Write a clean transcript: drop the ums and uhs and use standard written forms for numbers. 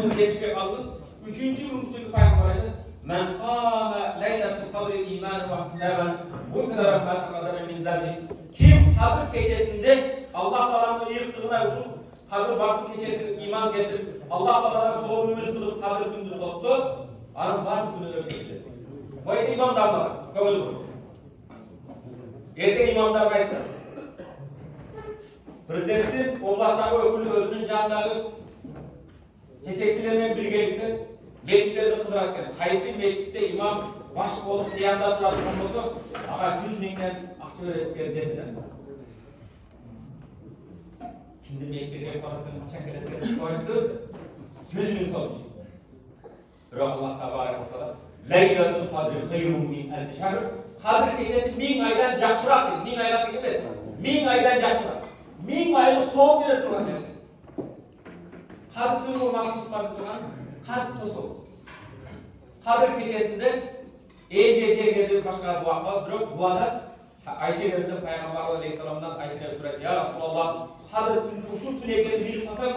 bunu geçmek aldık. Üçüncü mümkün peygamber ayeti. Men kâme leyletul kadri imanen ve ihtisaben gufira lahu ma taqaddama min zembi. Kim Kadir gecesinde Allah Teala'nın yıktığına uçup Kadir vakti gecesinde iman getirip Allah Teala'nın sorumlu ümit kılıp Kadir gündür dostu anın vakti günü ötesidir. Bu ayette imamlar var. Kabul bu. Yerde imamlar kaysa. Prezidentin Oğuzlar'da ökülü özünün canları yetekçilerine birlikte meclislerde kılarken kaysi mecliste imam başlık olup kıyamda duran olması ama 100 binden akçe öğrettikleri desinler. Şimdi meclisleri yaparken çekeletleri koydu 100 bin sonuç. Bırak Allah tebarek ve teala Leylatul Kadri hayrun min elfi şehr. Kadir gecesi 1000 aydan yaşırak. 1000 aydan değil mi? 1000 aydan yaşırak. 1000 ayın soğuk bir durumda. Kadir tüm mahsus parçalan Kadir soğuk. Kadir gecesinde ECC gelir başka dua var. Duada Ayşe Nevz'den Peygamber Aleyhisselam'dan Ayşe Nevz suresi ya Resulallah Kadir tüm şu tünekleri bir tasam